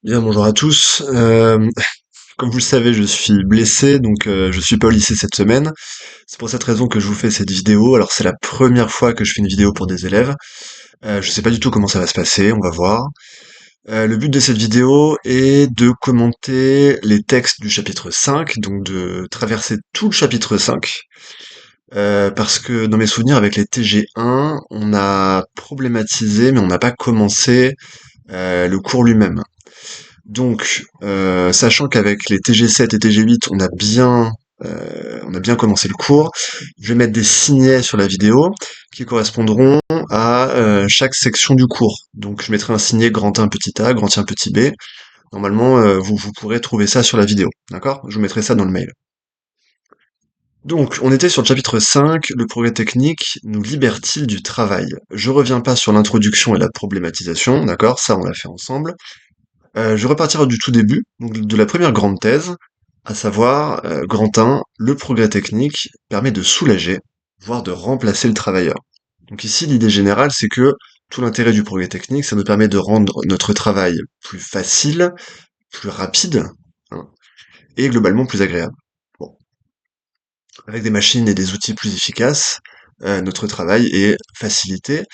Bien, bonjour à tous. Comme vous le savez, je suis blessé, donc je suis pas au lycée cette semaine. C'est pour cette raison que je vous fais cette vidéo. Alors c'est la première fois que je fais une vidéo pour des élèves. Je sais pas du tout comment ça va se passer, on va voir. Le but de cette vidéo est de commenter les textes du chapitre 5, donc de traverser tout le chapitre 5. Parce que dans mes souvenirs avec les TG1, on a problématisé, mais on n'a pas commencé le cours lui-même. Donc, sachant qu'avec les TG7 et TG8, on a bien commencé le cours, je vais mettre des signets sur la vidéo qui correspondront à chaque section du cours. Donc, je mettrai un signet grand 1 petit a, grand 1 petit b. Normalement, vous pourrez trouver ça sur la vidéo, d'accord? Je vous mettrai ça dans le mail. Donc, on était sur le chapitre 5, le progrès technique nous libère-t-il du travail? Je reviens pas sur l'introduction et la problématisation, d'accord? Ça, on l'a fait ensemble. Je vais repartir du tout début, donc de la première grande thèse, à savoir, grand 1, le progrès technique permet de soulager, voire de remplacer le travailleur. Donc ici, l'idée générale, c'est que tout l'intérêt du progrès technique, ça nous permet de rendre notre travail plus facile, plus rapide, hein, et globalement plus agréable. Bon, avec des machines et des outils plus efficaces, notre travail est facilité.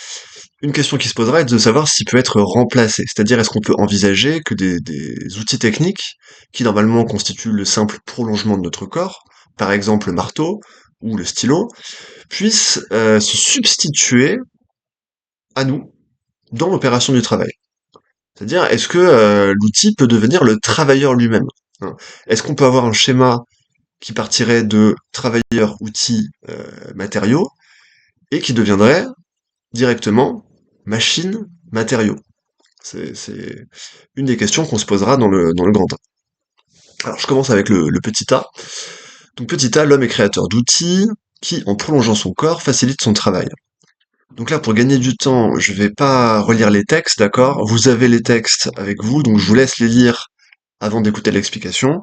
Une question qui se posera est de savoir s'il peut être remplacé. C'est-à-dire, est-ce qu'on peut envisager que des outils techniques, qui normalement constituent le simple prolongement de notre corps, par exemple le marteau ou le stylo, puissent se substituer à nous dans l'opération du travail. C'est-à-dire, est-ce que l'outil peut devenir le travailleur lui-même, hein? Est-ce qu'on peut avoir un schéma qui partirait de travailleur, outil, matériaux, et qui deviendrait directement machine, matériaux? C'est une des questions qu'on se posera dans le grand A. Alors je commence avec le petit a. Donc petit a, l'homme est créateur d'outils qui, en prolongeant son corps, facilitent son travail. Donc là, pour gagner du temps, je vais pas relire les textes, d'accord? Vous avez les textes avec vous, donc je vous laisse les lire avant d'écouter l'explication.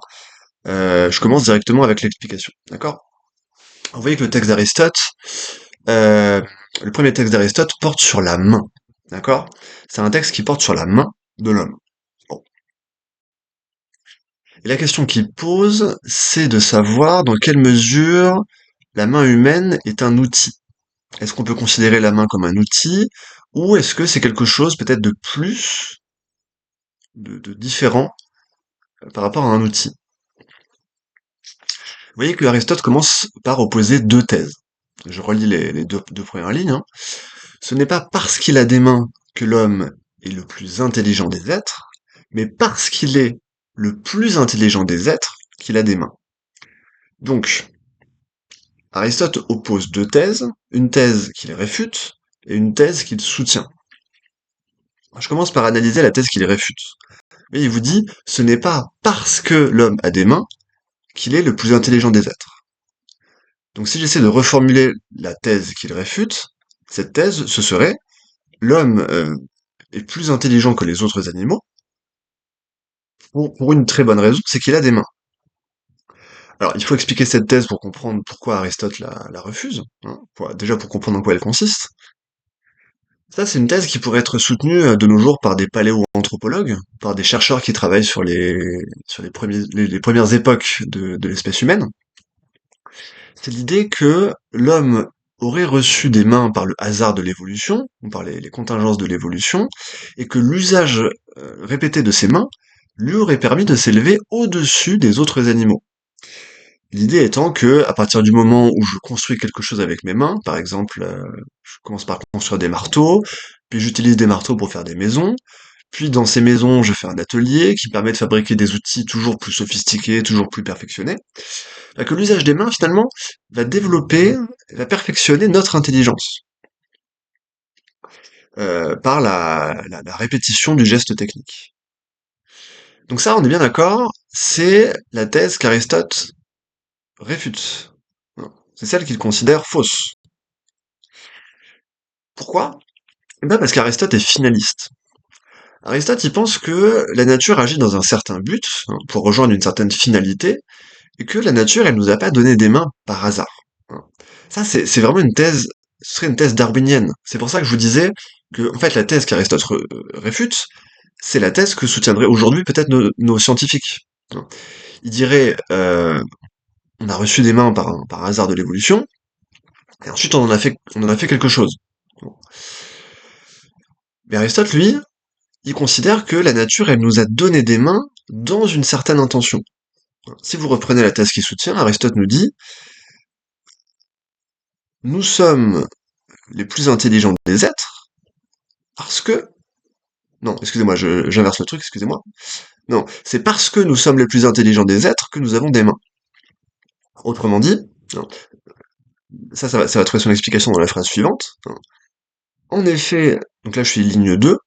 Je commence directement avec l'explication, d'accord? Vous voyez que le texte d'Aristote, euh, le premier texte d'Aristote porte sur la main, d'accord? C'est un texte qui porte sur la main de l'homme. Bon. Et la question qu'il pose, c'est de savoir dans quelle mesure la main humaine est un outil. Est-ce qu'on peut considérer la main comme un outil, ou est-ce que c'est quelque chose peut-être de plus, de différent par rapport à un outil? Vous voyez que Aristote commence par opposer deux thèses. Je relis les deux premières lignes, hein. Ce n'est pas parce qu'il a des mains que l'homme est le plus intelligent des êtres, mais parce qu'il est le plus intelligent des êtres qu'il a des mains. Donc, Aristote oppose deux thèses, une thèse qu'il réfute et une thèse qu'il soutient. Je commence par analyser la thèse qu'il réfute. Et il vous dit, ce n'est pas parce que l'homme a des mains qu'il est le plus intelligent des êtres. Donc si j'essaie de reformuler la thèse qu'il réfute, cette thèse, ce serait, l'homme est plus intelligent que les autres animaux, pour une très bonne raison, c'est qu'il a des mains. Alors, il faut expliquer cette thèse pour comprendre pourquoi Aristote la refuse, hein, déjà pour comprendre en quoi elle consiste. Ça, c'est une thèse qui pourrait être soutenue de nos jours par des paléoanthropologues, par des chercheurs qui travaillent sur les premières époques de l'espèce humaine. C'est l'idée que l'homme aurait reçu des mains par le hasard de l'évolution, ou par les contingences de l'évolution, et que l'usage répété de ses mains lui aurait permis de s'élever au-dessus des autres animaux. L'idée étant que, à partir du moment où je construis quelque chose avec mes mains, par exemple, je commence par construire des marteaux, puis j'utilise des marteaux pour faire des maisons, puis dans ces maisons, je fais un atelier qui permet de fabriquer des outils toujours plus sophistiqués, toujours plus perfectionnés, bah, que l'usage des mains, finalement, va développer, va perfectionner notre intelligence, par la répétition du geste technique. Donc ça, on est bien d'accord, c'est la thèse qu'Aristote réfute. C'est celle qu'il considère fausse. Pourquoi? Eh ben parce qu'Aristote est finaliste. Aristote, il pense que la nature agit dans un certain but, hein, pour rejoindre une certaine finalité, et que la nature, elle nous a pas donné des mains par hasard, hein. Ça, c'est vraiment une thèse, ce serait une thèse darwinienne. C'est pour ça que je vous disais que, en fait, la thèse qu'Aristote réfute, c'est la thèse que soutiendraient aujourd'hui peut-être nos scientifiques. Ils diraient, on a reçu des mains par hasard de l'évolution, et ensuite on en a fait quelque chose. Bon. Mais Aristote, lui, il considère que la nature, elle nous a donné des mains dans une certaine intention. Si vous reprenez la thèse qu'il soutient, Aristote nous dit, nous sommes les plus intelligents des êtres, parce que... Non, excusez-moi, j'inverse le truc, excusez-moi. Non, c'est parce que nous sommes les plus intelligents des êtres que nous avons des mains. Autrement dit, non, ça va trouver son explication dans la phrase suivante. En effet, donc là je suis ligne 2.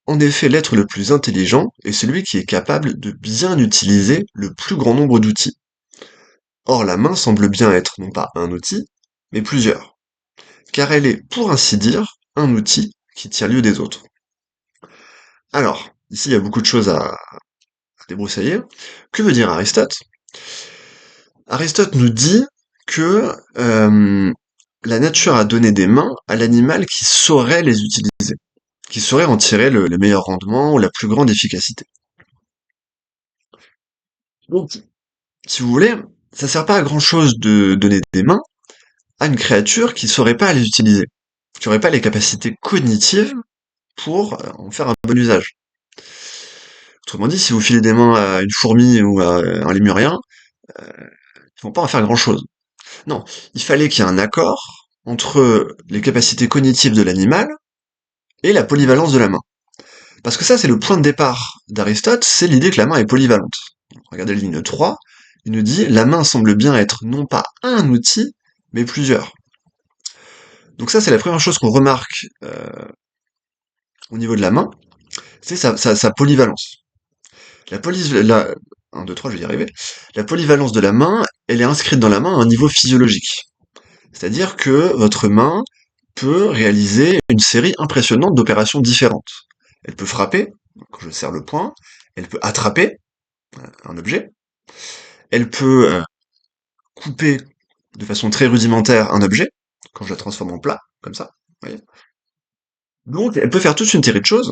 En effet, l'être le plus intelligent est celui qui est capable de bien utiliser le plus grand nombre d'outils. Or, la main semble bien être non pas un outil, mais plusieurs, car elle est, pour ainsi dire, un outil qui tient lieu des autres. Alors, ici il y a beaucoup de choses à débroussailler. Que veut dire Aristote? Aristote nous dit que la nature a donné des mains à l'animal qui saurait les utiliser, qui saurait en tirer le meilleur rendement ou la plus grande efficacité. Donc, si vous voulez, ça sert pas à grand chose de donner des mains à une créature qui saurait pas les utiliser, qui aurait pas les capacités cognitives pour en faire un bon usage. Autrement dit, si vous filez des mains à une fourmi ou à un lémurien, ils vont pas en faire grand chose. Non, il fallait qu'il y ait un accord entre les capacités cognitives de l'animal et la polyvalence de la main. Parce que ça, c'est le point de départ d'Aristote, c'est l'idée que la main est polyvalente. Regardez la ligne 3, il nous dit « la main semble bien être non pas un outil, mais plusieurs ». Donc ça, c'est la première chose qu'on remarque au niveau de la main, c'est sa polyvalence. La 1, 2, 3, je vais y arriver. La polyvalence de la main, elle est inscrite dans la main à un niveau physiologique. C'est-à-dire que votre main peut réaliser une série impressionnante d'opérations différentes. Elle peut frapper, quand je serre le poing, elle peut attraper un objet, elle peut couper de façon très rudimentaire un objet, quand je la transforme en plat, comme ça, vous voyez. Donc elle peut faire toute une série de choses,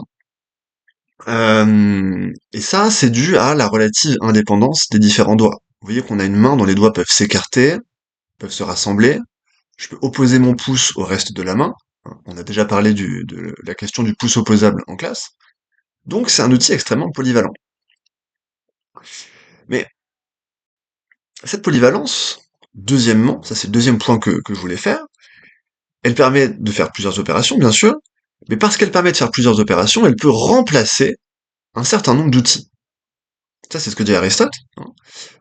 et ça c'est dû à la relative indépendance des différents doigts. Vous voyez qu'on a une main dont les doigts peuvent s'écarter, peuvent se rassembler, je peux opposer mon pouce au reste de la main, on a déjà parlé de la question du pouce opposable en classe, donc c'est un outil extrêmement polyvalent. Mais cette polyvalence, deuxièmement, ça c'est le deuxième point que je voulais faire, elle permet de faire plusieurs opérations, bien sûr, mais parce qu'elle permet de faire plusieurs opérations, elle peut remplacer un certain nombre d'outils. Ça, c'est ce que dit Aristote.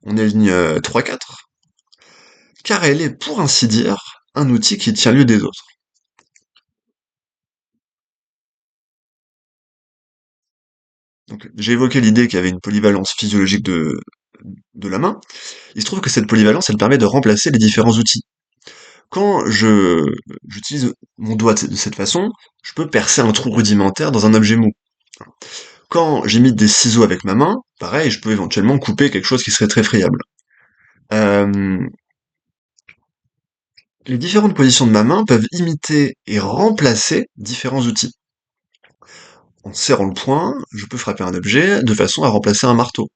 On est ligne 3-4. Car elle est, pour ainsi dire, un outil qui tient lieu des autres. Donc, j'ai évoqué l'idée qu'il y avait une polyvalence physiologique de la main. Il se trouve que cette polyvalence, elle permet de remplacer les différents outils. Quand j'utilise mon doigt de cette façon, je peux percer un trou rudimentaire dans un objet mou. Quand j'imite des ciseaux avec ma main, pareil, je peux éventuellement couper quelque chose qui serait très friable. Euh, les différentes positions de ma main peuvent imiter et remplacer différents outils. En serrant le poing, je peux frapper un objet de façon à remplacer un marteau.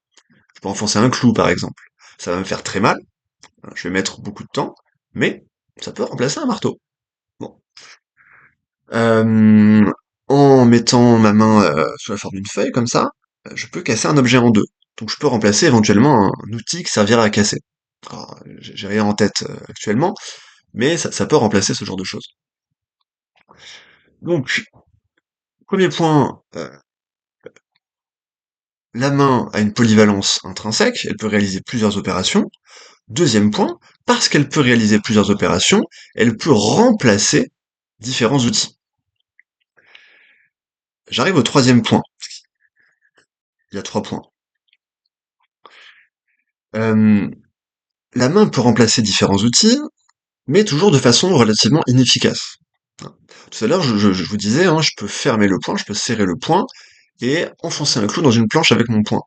Je peux enfoncer un clou, par exemple. Ça va me faire très mal, je vais mettre beaucoup de temps, mais ça peut remplacer un marteau. Bon. Euh, en mettant ma main sous la forme d'une feuille, comme ça, je peux casser un objet en deux. Donc je peux remplacer éventuellement un outil qui servira à casser. Alors, j'ai rien en tête actuellement, mais ça peut remplacer ce genre de choses. Donc, premier point, la main a une polyvalence intrinsèque, elle peut réaliser plusieurs opérations. Deuxième point, parce qu'elle peut réaliser plusieurs opérations, elle peut remplacer différents outils. J'arrive au troisième point. Il y a 3 points. Euh, la main peut remplacer différents outils, mais toujours de façon relativement inefficace. Tout à l'heure, je vous disais, hein, je peux fermer le poing, je peux serrer le poing, et enfoncer un clou dans une planche avec mon poing.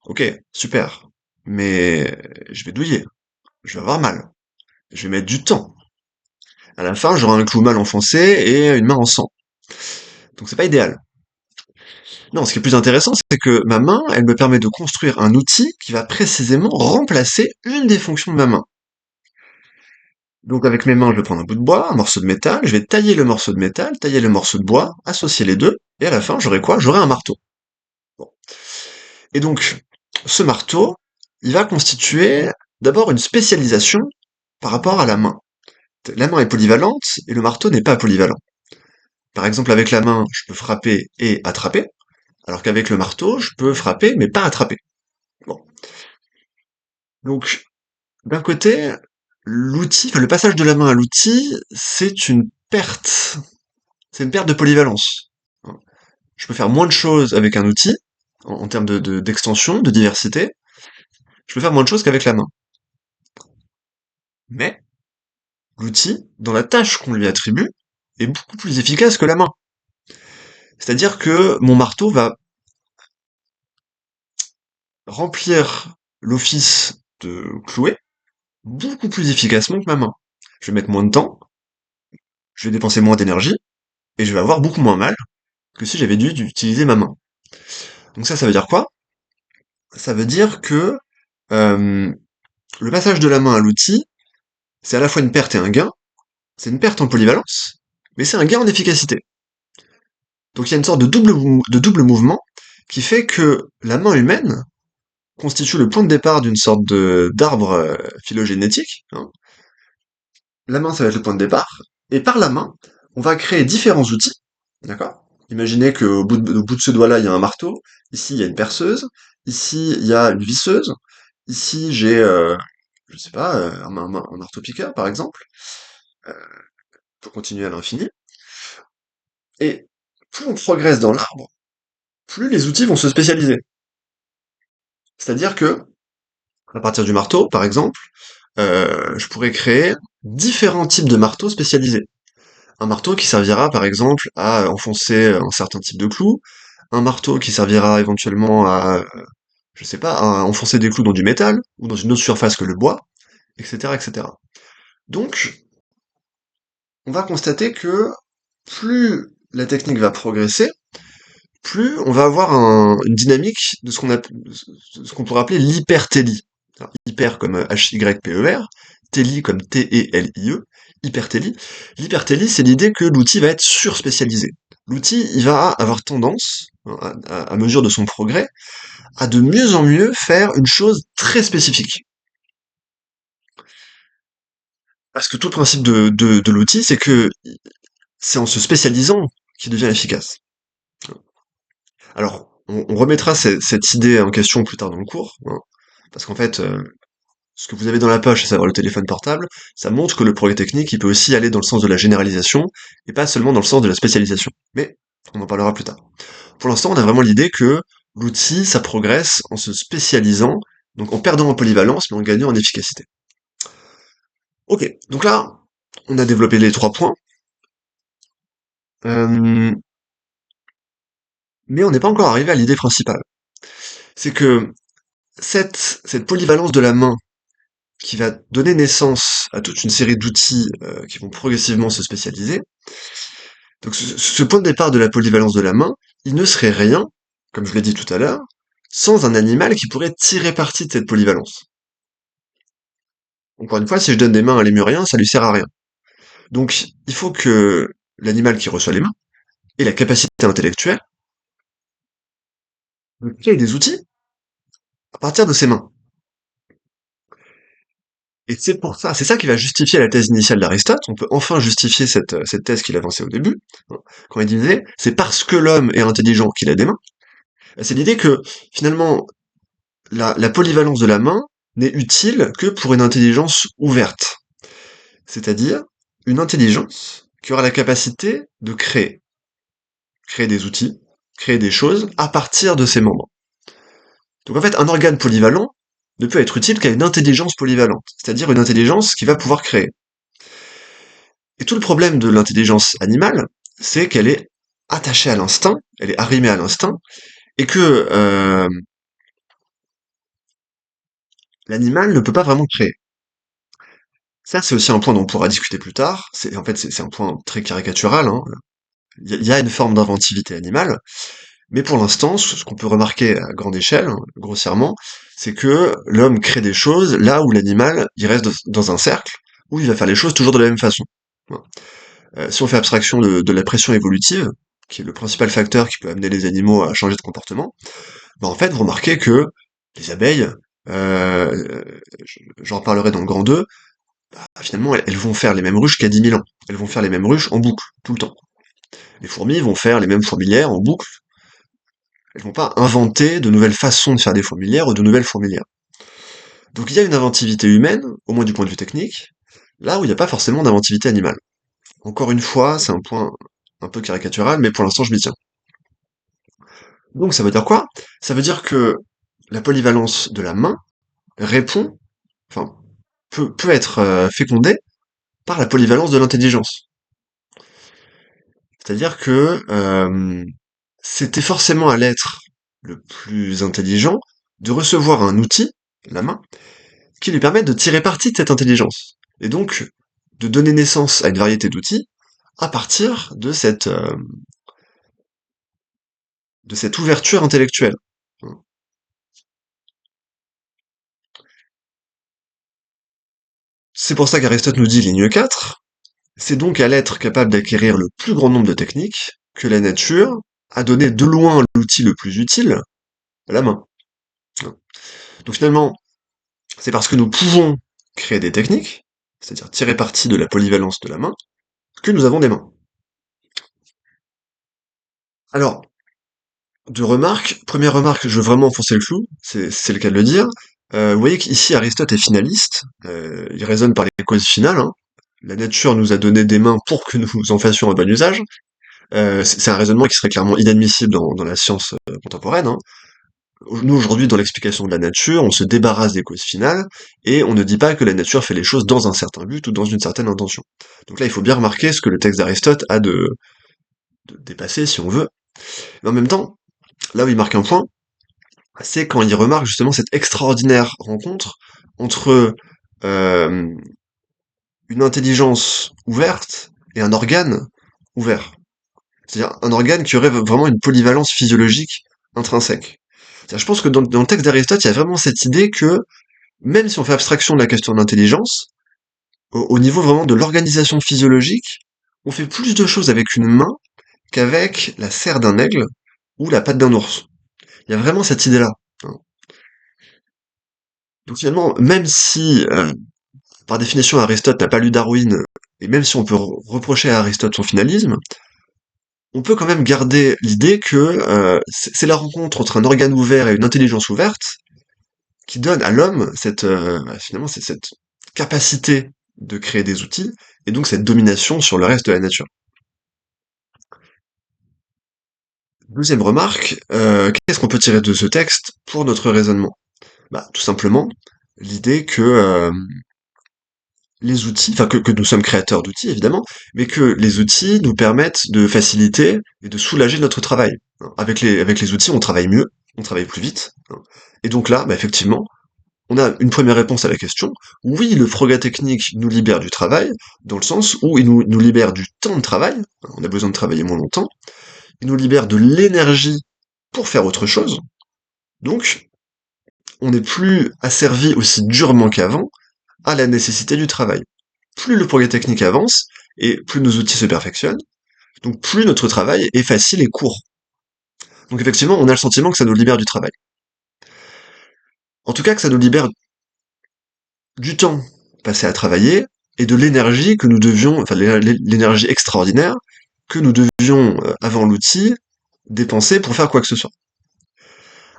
Ok, super. Mais je vais douiller, je vais avoir mal, je vais mettre du temps. À la fin, j'aurai un clou mal enfoncé et une main en sang. Donc c'est pas idéal. Non, ce qui est plus intéressant, c'est que ma main, elle me permet de construire un outil qui va précisément remplacer une des fonctions de ma main. Donc avec mes mains, je vais prendre un bout de bois, un morceau de métal, je vais tailler le morceau de métal, tailler le morceau de bois, associer les deux, et à la fin, j'aurai quoi? J'aurai un marteau. Bon. Et donc, ce marteau, il va constituer d'abord une spécialisation par rapport à la main. La main est polyvalente et le marteau n'est pas polyvalent. Par exemple, avec la main, je peux frapper et attraper, alors qu'avec le marteau, je peux frapper mais pas attraper. Bon. Donc, d'un côté, l'outil, enfin, le passage de la main à l'outil, c'est une perte de polyvalence. Je peux faire moins de choses avec un outil, en termes d'extension, de diversité, je peux faire moins de choses qu'avec la main. Mais, l'outil, dans la tâche qu'on lui attribue, est beaucoup plus efficace que la main. C'est-à-dire que mon marteau va remplir l'office de clouer beaucoup plus efficacement que ma main. Je vais mettre moins de temps, je vais dépenser moins d'énergie, et je vais avoir beaucoup moins mal que si j'avais dû utiliser ma main. Donc ça veut dire quoi? Ça veut dire que euh, le passage de la main à l'outil, c'est à la fois une perte et un gain. C'est une perte en polyvalence, mais c'est un gain en efficacité. Donc il y a une sorte de double mouvement qui fait que la main humaine constitue le point de départ d'une sorte de d'arbre phylogénétique, hein. La main, ça va être le point de départ, et par la main, on va créer différents outils, d'accord? Imaginez au bout de ce doigt-là, il y a un marteau, ici, il y a une perceuse, ici, il y a une visseuse, ici, j'ai, je sais pas, un marteau-piqueur, par exemple, pour continuer à l'infini. Et plus on progresse dans l'arbre, plus les outils vont se spécialiser. C'est-à-dire que, à partir du marteau, par exemple, je pourrais créer différents types de marteaux spécialisés. Un marteau qui servira par exemple à enfoncer un certain type de clou, un marteau qui servira éventuellement à, je sais pas, à enfoncer des clous dans du métal, ou dans une autre surface que le bois, etc., etc. Donc, on va constater que plus la technique va progresser, plus on va avoir une dynamique de ce qu'on pourrait appeler l'hypertélie. Alors, hyper comme Hyper, télie comme T-E-L-I-E, hypertélie. L'hypertélie, c'est l'idée que l'outil va être surspécialisé. L'outil, il va avoir tendance, hein, à mesure de son progrès, à de mieux en mieux faire une chose très spécifique. Parce que tout le principe de l'outil, c'est que c'est en se spécialisant qu'il devient efficace. Alors, on remettra cette idée en question plus tard dans le cours, hein, parce qu'en fait, ce que vous avez dans la poche, à savoir le téléphone portable, ça montre que le progrès technique, il peut aussi aller dans le sens de la généralisation, et pas seulement dans le sens de la spécialisation. Mais, on en parlera plus tard. Pour l'instant, on a vraiment l'idée que l'outil, ça progresse en se spécialisant, donc en perdant en polyvalence, mais en gagnant en efficacité. Ok, donc là, on a développé les 3 points, euh, mais on n'est pas encore arrivé à l'idée principale. C'est que cette polyvalence de la main, qui va donner naissance à toute une série d'outils qui vont progressivement se spécialiser. Donc ce point de départ de la polyvalence de la main, il ne serait rien, comme je l'ai dit tout à l'heure, sans un animal qui pourrait tirer parti de cette polyvalence. Encore une fois, si je donne des mains à lémurien, ça lui sert à rien. Donc il faut que l'animal qui reçoit les mains ait la capacité intellectuelle de créer des outils à partir de ses mains. Et c'est ça qui va justifier la thèse initiale d'Aristote. On peut enfin justifier cette thèse qu'il avançait au début, hein, quand il disait c'est parce que l'homme est intelligent qu'il a des mains. C'est l'idée que finalement la polyvalence de la main n'est utile que pour une intelligence ouverte, c'est-à-dire une intelligence qui aura la capacité de créer des outils, créer des choses à partir de ses membres. Donc en fait, un organe polyvalent ne peut être utile qu'à une intelligence polyvalente, c'est-à-dire une intelligence qui va pouvoir créer. Et tout le problème de l'intelligence animale, c'est qu'elle est attachée à l'instinct, elle est arrimée à l'instinct, et que l'animal ne peut pas vraiment créer. Ça, c'est aussi un point dont on pourra discuter plus tard. C'est un point très caricatural, hein. Il y a une forme d'inventivité animale, Mais pour l'instant, ce qu'on peut remarquer à grande échelle, hein, grossièrement, c'est que l'homme crée des choses là où l'animal, il reste dans un cercle, où il va faire les choses toujours de la même façon. Voilà. Si on fait abstraction de la pression évolutive, qui est le principal facteur qui peut amener les animaux à changer de comportement, bah en fait, vous remarquez que les abeilles, j'en reparlerai dans le grand 2, bah, finalement, elles vont faire les mêmes ruches qu'à 10 000 ans. Elles vont faire les mêmes ruches en boucle, tout le temps. Les fourmis vont faire les mêmes fourmilières en boucle. Elles vont pas inventer de nouvelles façons de faire des fourmilières ou de nouvelles fourmilières. Donc il y a une inventivité humaine, au moins du point de vue technique, là où il n'y a pas forcément d'inventivité animale. Encore une fois, c'est un point un peu caricatural, mais pour l'instant je m'y tiens. Donc ça veut dire quoi? Ça veut dire que la polyvalence de la main répond, enfin, peut être fécondée par la polyvalence de l'intelligence. C'est-à-dire que c'était forcément à l'être le plus intelligent de recevoir un outil, la main, qui lui permette de tirer parti de cette intelligence. Et donc, de donner naissance à une variété d'outils à partir de cette ouverture intellectuelle. C'est pour ça qu'Aristote nous dit ligne 4, c'est donc à l'être capable d'acquérir le plus grand nombre de techniques que la nature a donné de loin l'outil le plus utile, la main. Donc finalement, c'est parce que nous pouvons créer des techniques, c'est-à-dire tirer parti de la polyvalence de la main, que nous avons des mains. Alors, première remarque, je veux vraiment enfoncer le clou, c'est le cas de le dire. Vous voyez qu'ici Aristote est finaliste, il raisonne par les causes finales, hein. La nature nous a donné des mains pour que nous en fassions un bon usage. C'est un raisonnement qui serait clairement inadmissible dans la science contemporaine, hein. Nous, aujourd'hui, dans l'explication de la nature, on se débarrasse des causes finales, et on ne dit pas que la nature fait les choses dans un certain but ou dans une certaine intention. Donc là, il faut bien remarquer ce que le texte d'Aristote a de dépassé, si on veut. Mais en même temps, là où il marque un point, c'est quand il remarque justement cette extraordinaire rencontre entre euh, une intelligence ouverte et un organe ouvert. C'est-à-dire un organe qui aurait vraiment une polyvalence physiologique intrinsèque. Je pense que dans le texte d'Aristote, il y a vraiment cette idée que, même si on fait abstraction de la question d'intelligence, au niveau vraiment de l'organisation physiologique, on fait plus de choses avec une main qu'avec la serre d'un aigle ou la patte d'un ours. Il y a vraiment cette idée-là, hein. Donc finalement, même si, par définition, Aristote n'a pas lu Darwin, et même si on peut reprocher à Aristote son finalisme, on peut quand même garder l'idée que c'est la rencontre entre un organe ouvert et une intelligence ouverte qui donne à l'homme finalement cette capacité de créer des outils, et donc cette domination sur le reste de la nature. Deuxième remarque, qu'est-ce qu'on peut tirer de ce texte pour notre raisonnement? Bah, tout simplement, l'idée que les outils, enfin que nous sommes créateurs d'outils évidemment, mais que les outils nous permettent de faciliter et de soulager notre travail. Avec les outils, on travaille mieux, on travaille plus vite, hein. Et donc là, bah, effectivement, on a une première réponse à la question. Oui, le progrès technique nous libère du travail, dans le sens où il nous libère du temps de travail, on a besoin de travailler moins longtemps, il nous libère de l'énergie pour faire autre chose, donc on n'est plus asservi aussi durement qu'avant à la nécessité du travail. Plus le progrès technique avance, et plus nos outils se perfectionnent, donc plus notre travail est facile et court. Donc effectivement, on a le sentiment que ça nous libère du travail. En tout cas, que ça nous libère du temps passé à travailler, et de l'énergie que nous devions, enfin l'énergie extraordinaire que nous devions, avant l'outil, dépenser pour faire quoi que ce soit.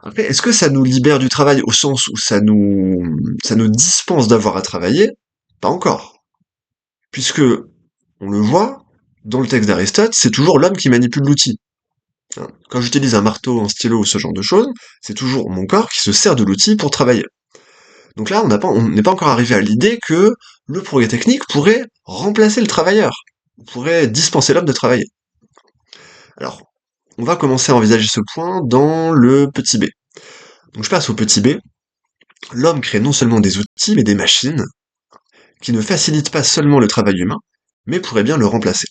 Après, est-ce que ça nous libère du travail au sens où ça nous dispense d'avoir à travailler? Pas encore. Puisque, on le voit, dans le texte d'Aristote, c'est toujours l'homme qui manipule l'outil, hein. Quand j'utilise un marteau, un stylo ou ce genre de choses, c'est toujours mon corps qui se sert de l'outil pour travailler. Donc là, on n'est pas encore arrivé à l'idée que le progrès technique pourrait remplacer le travailleur, pourrait dispenser l'homme de travailler. Alors, on va commencer à envisager ce point dans le petit b. Donc je passe au petit b. L'homme crée non seulement des outils, mais des machines qui ne facilitent pas seulement le travail humain, mais pourraient bien le remplacer.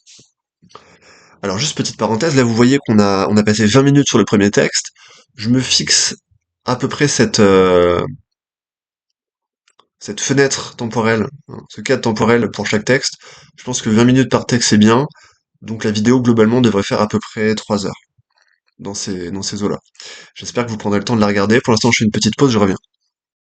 Alors juste petite parenthèse, là vous voyez qu'on a passé 20 minutes sur le premier texte. Je me fixe à peu près cette fenêtre temporelle, hein, ce cadre temporel pour chaque texte. Je pense que 20 minutes par texte c'est bien, donc la vidéo globalement devrait faire à peu près 3 heures dans ces eaux-là. J'espère que vous prendrez le temps de la regarder. Pour l'instant je fais une petite pause, je reviens.